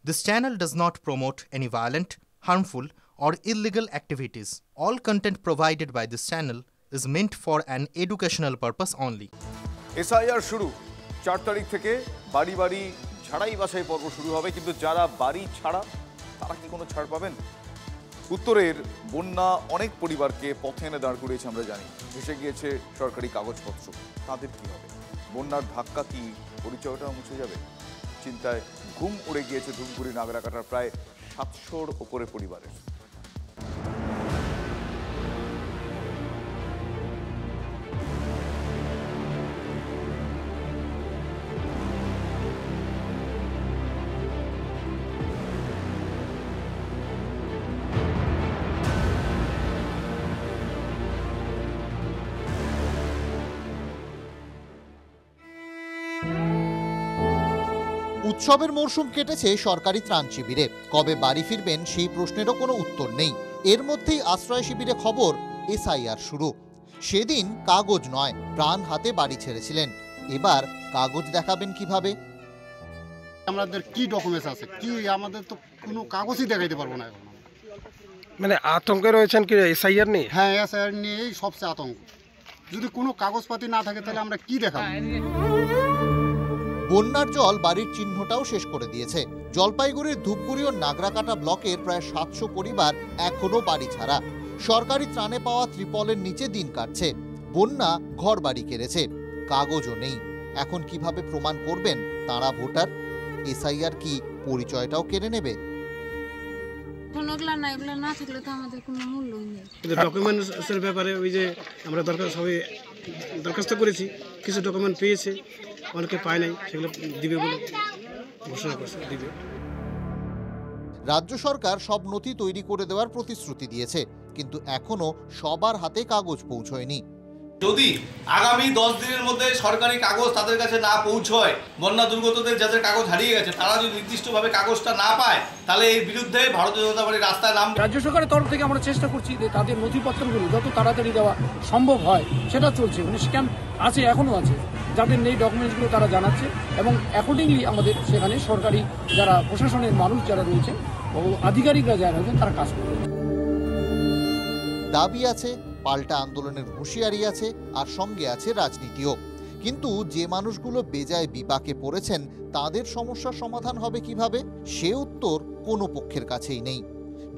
This channel does not promote any violent, harmful, or illegal activities. All content provided by this channel is meant for an educational purpose only. SIR শুরু 4 তারিখ থেকে বাড়ি বাড়ি ছাড়াই বাছাই পর্ব শুরু হবে, কিন্তু যারা বাড়ি ছাড়া তারা কি কোনো ছাড় পাবেন? উত্তরের বন্যা অনেক পরিবারকে পথে এনে দাঁড় করিয়েছে আমরা জানি। ভেসে গিয়েছে সরকারি কাগজপত্র, তাদের কি হবে? বন্যার ধাক্কা কি পরিচয়টাও মুছে যাবে? চিন্তায় ঘুম উড়ে গিয়েছে ধূপগুড়ি নাগরাকাটার প্রায় 700-র ওপরে পরিবারের। উৎসবের মরশুম কেটেছে সরকারি ত্রাণ শিবিরে। কবে বাড়ি ফিরবেন সেই প্রশ্নেরও কোনো উত্তর নেই। এর মধ্যেই আশ্রয় শিবিরে খবর SIR শুরু। সেদিন কাগজ নয়, প্রাণ হাতে বাড়ি ছেড়েছিলেন। এবার কাগজ দেখাবেন কিভাবে? আমাদের কি ডকুমেন্টস আছে, কি আমাদের তো কোনো কাগজই দেখাইতে পারবো না এখন। মানে আতঙ্কে রয়েছেন কি SIR নিয়ে? হ্যাঁ, SIR নিয়েই সবচেয়ে আতঙ্ক। যদি কোনো কাগজপাতি না থাকে তাহলে আমরা কি দেখাবো? বন্যার জল বাড়ির চিহ্নটাও শেষ করে দিয়েছে। জলপাইগুড়ির ধূপগুড়ি ও নাগরাকাটা ব্লকের প্রায় 700 পরিবার এখনো বাড়ি ছাড়া। সরকারি ত্রাণে পাওয়া ত্রিপলের নিচে দিন কাটছে। বন্যা ঘর বাড়ি কেড়েছে, কাগজও নেই। এখন কিভাবে প্রমাণ করবেন তাঁরা ভোটার? SIR কি পরিচয়টাও কেড়ে নেবে? না থাকলে তো আমাদের কোনো মূল্যই নেই। ডকুমেন্টসের ব্যাপারে ওই যে আমরা দরখাস্ত করেছি, কিছু ডকুমেন্ট পেয়েছে, অনেকে পায় নাই, সেগুলো দিবে বলে ঘোষণা করছে দিবে। রাজ্য সরকার সব নথি তৈরি করে দেওয়ার প্রতিশ্রুতি দিয়েছে, কিন্তু এখনো সবার হাতে কাগজ পৌঁছয়নি। যদি আগামী 10 দিনের মধ্যে সরকারি কাগজ তাদের কাছে না পৌঁছয়, বন্যা দুর্গতদের যাদের কাগজ হারিয়ে গেছে তারা যদি নির্দিষ্টভাবে কাগজটা না পায়, তাহলে এর বিরুদ্ধে ভারতীয় জনতা পার্টির রাস্তায় নাম। রাজ্য সরকারের তরফ থেকে আমরা চেষ্টা করছি যে তাদের নথিপত্রগুলো যত তাড়াতাড়ি দেওয়া সম্ভব হয় সেটা চলছে। মানে স্ক্যাম আছে, এখনো আছে, যাদের নেই ডকুমেন্টসগুলো তারা জানাচ্ছে, এবং অ্যাকর্ডিংলি আমাদের সেখানে সরকারি যারা প্রশাসনের মানুষ যারা রয়েছে ও আধিকারিকরা যারা রয়েছেন তারা কাজ করবে। দাবি আছে, পাল্টা আন্দোলনের হুঁশিয়ারি আছে, আর সঙ্গে আছে রাজনীতিও। কিন্তু যে মানুষগুলো বেজায় বিপাকে পড়েছেন তাদের সমস্যার সমাধান হবে কিভাবে, সে উত্তর কোনো পক্ষের কাছেই নেই।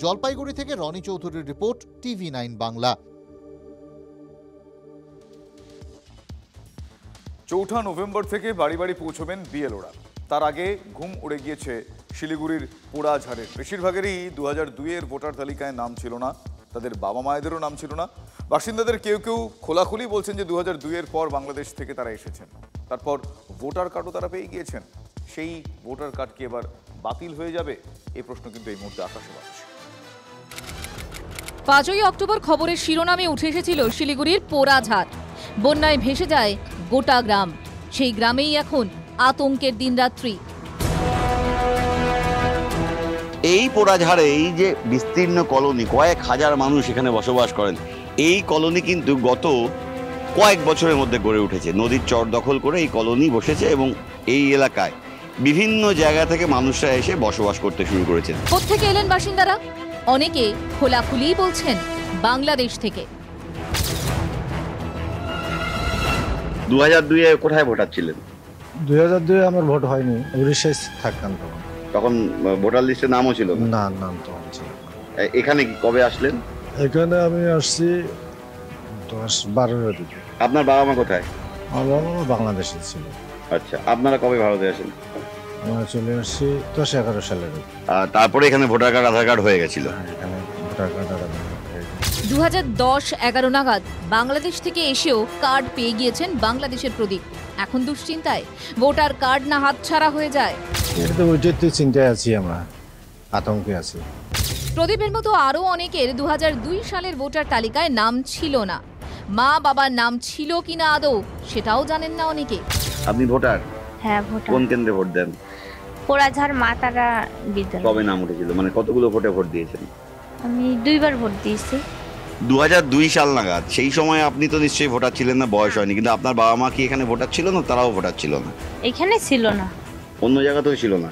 জলপাইগুড়ি থেকে রনি চৌধুরীর রিপোর্ট, TV9 বাংলা। 4 নভেম্বর থেকে বাড়ি বাড়ি পৌঁছবেন BLOরা। তার আগে ঘুম উড়ে গিয়েছে শিলিগুড়ির পোড়াঝাড়ের। বেশিরভাগেরই 2002-এর ভোটার তালিকায় নাম ছিল না, তাদের বাবা মায়েদেরও নাম ছিল না। বাসিন্দাদের কেউ কেউ খোলাখুলি বলছেন যে 2002-এর পর বাংলাদেশ থেকে তারা এসেছেন, তারপর ভোটার কার্ডও তারা পেয়ে গিয়েছেন। সেই ভোটার কার্ড কি এবার বাতিল হয়ে যাবে? এই প্রশ্ন কিন্তু এই মুহূর্তে আকাশে বাজছে। 5ই অক্টোবর খবরের শিরোনামে উঠে এসেছিল শিলিগুড়ির পোড়াঝাড়। বন্যায় ভেসে যায় গোটা গ্রাম। সেই গ্রামেই এখন আতঙ্কের দিনরাত্রি। এই পোড়াঝাড়ে এই যে বিস্তীর্ণ কলোনি, কয়েক হাজার মানুষ এখানে বসবাস করেন, এই কলোনি কিন্তু গত কয়েক বছরের মধ্যে গড়ে উঠেছে। নদীর চর দখল করে এই কলোনি বসেছে এবং এই এলাকায় বিভিন্ন জায়গা থেকে মানুষরা এসে বসবাস করতে শুরু করেছেন। কোত্থেকে এলেন বাসিন্দারা? অনেকে খোলাখুলি বলছেন বাংলাদেশ থেকে। 2002-এ কোথায় ভোটার ছিলেন? 2002-এ আমার ভোট হয়নি, উড়িষ্যায় থাকতাম তখন। তখন ভোটার লিস্টে নামও ছিল না? নাম তখন ছিল। এখানে কি কবে আসলেন? এখানে আমি আসছি 10-12 দিকে। আপনার বাবা মা কোথায়? আমার বাবা মা বাংলাদেশে ছিল। আচ্ছা, আপনারা কবে ভারতে আসেন? আমরা চলে আসছি 10-11 সালে। আর তারপরে এখানে ভোটার কার্ড, আধার কার্ড হয়ে গেছিল? এখানে ভোটার কার্ড 2010-11 নাগাদ বাংলাদেশ থেকে এসেও কার্ড পেয়ে গিয়েছেন বাংলাদেশের প্রদীপ। এখন দুশ্চিন্তায় ভোটার কার্ড না হাতছাড়া হয়ে যায়। এটা তো ওইটাই চিন্তায় আছি, আমরা আতঙ্কে আছি। প্রদীপের মতো আরও অনেকের 2002 সালের ভোটার তালিকায় নাম ছিল না। মা বাবার নাম ছিল কিনা আদৌ সেটাও জানেন না অনেকে। আপনি ভোটার? হ্যাঁ, ভোটার। কোন কেন্দ্রে ভোট দেন? পোড়াঝাড় মাতারা বিদ্যালয়। কবে নাম উঠেছিল? মানে কতগুলো ভোটে ভোট দিয়েছেন? আমি 2 বার ভোট দিয়েছি। 2002 সাল নাগাদ। সেই সময় আপনি তো নিশ্চয়ই ভোটার ছিলেন না, বয়স হয়নি, কিন্তু আপনার বাবা মা কি এখানে ভোটার ছিল না? তারাও ভোটার ছিল না? এখানে ছিল না, অন্য জায়গাতেও ছিল না?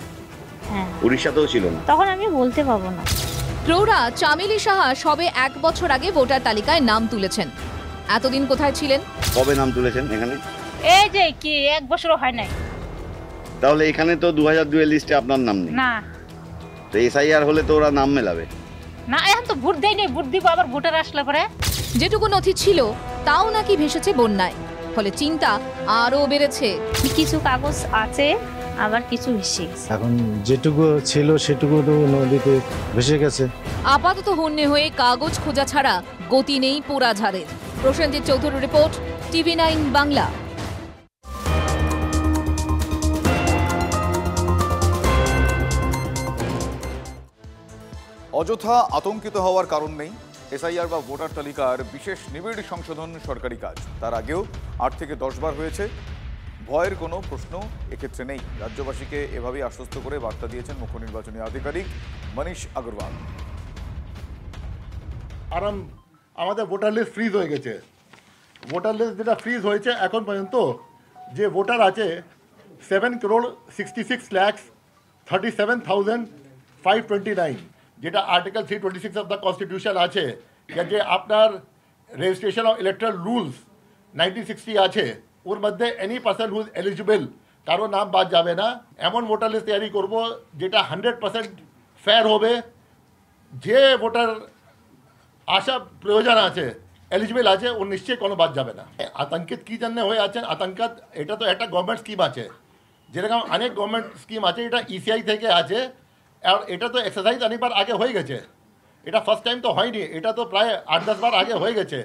হ্যাঁ। উড়িষ্যাতেও ছিল না। তখন আমি বলতে পারবো না। প্রৌঢ়া চামেলি সাহা সবে 1 বছর আগে ভোটার তালিকায় নাম তুলেছেন। এতদিন কোথায় ছিলেন? কবে নাম তুলেছেন এখানে? এই যে কি 1 বছরও হয় নাই। তাহলে এখানে তো 2002 এর লিস্টে আপনার নাম নেই। না তো এসআইআর হলে তো ওরা নাম মেলাবে না, এখন তো ভোট দেয়নি, ভোট দিব আবার ভোটার আসলে পরে। যেটুকু নথি ছিল তাও নাকি ভেসেছে বন্যায়, ফলে চিন্তা আরও বেড়েছে। কিছু কাগজ আছে, আবার কিছু ভেসে গেছে। এখন যেটুকু ছিল সেটুকু তো নদীতে ভেসে গেছে। আপাতত হন্যে হয়ে কাগজ খোঁজা ছাড়া গতি নেই পোড়াঝাড়ের। Prosenjit Chowdhury report, TV9 Bangla. অযথা আতঙ্কিত হওয়ার কারণ নেই। এসআইআর বা ভোটার তালিকার বিশেষ নিবিড় সংশোধন সরকারি কাজ। তার আগেও 8 থেকে 10 বার হয়েছে। ভয়ের কোনো প্রশ্ন এক্ষেত্রে নেই। রাজ্যবাসীকে এভাবেই আশ্বস্ত করে বার্তা দিয়েছেন মুখ্য নির্বাচনী আধিকারিক মনীষ আগরওয়াল। আমাদের ভোটার লিস্ট ফ্রিজ হয়ে গেছে। ভোটার লিস্ট যেটা ফ্রিজ হয়েছে এখন পর্যন্ত যে ভোটার আছে 7,66,37,529, যেটা আর্টিকেল 326 অফ দ্য কনস্টিটিউশন আছে, যে আপনার রেজিস্ট্রেশন অফ ইলেকট্রাল রুলস 1960 আছে, ওর মধ্যে any person who is eligible, কারো নাম বাদ যাবে না। এমন ভোটার লিস্ট তৈরি করব যেটা 100% ফেয়ার হবে। যে ভোটার আশা প্রয়োজন আছে, এলিজিবল আছে, ও নিশ্চয়ই কোনো বাদ যাবে না। আতঙ্কিত কি জন্য হয়ে আছেন? আতঙ্কিত এটা তো একটা গভর্নমেন্ট স্কিম আছে, যেরকম অনেক গভর্নমেন্ট স্কিম আছে, এটা ইসিআই থেকে আছে, আর এটা তো এক্সারসাইজ অনেকবার আগে হয়ে গেছে। এটা ফার্স্ট টাইম তো হয়নি, এটা তো প্রায় 8-10 বার আগে হয়ে গেছে।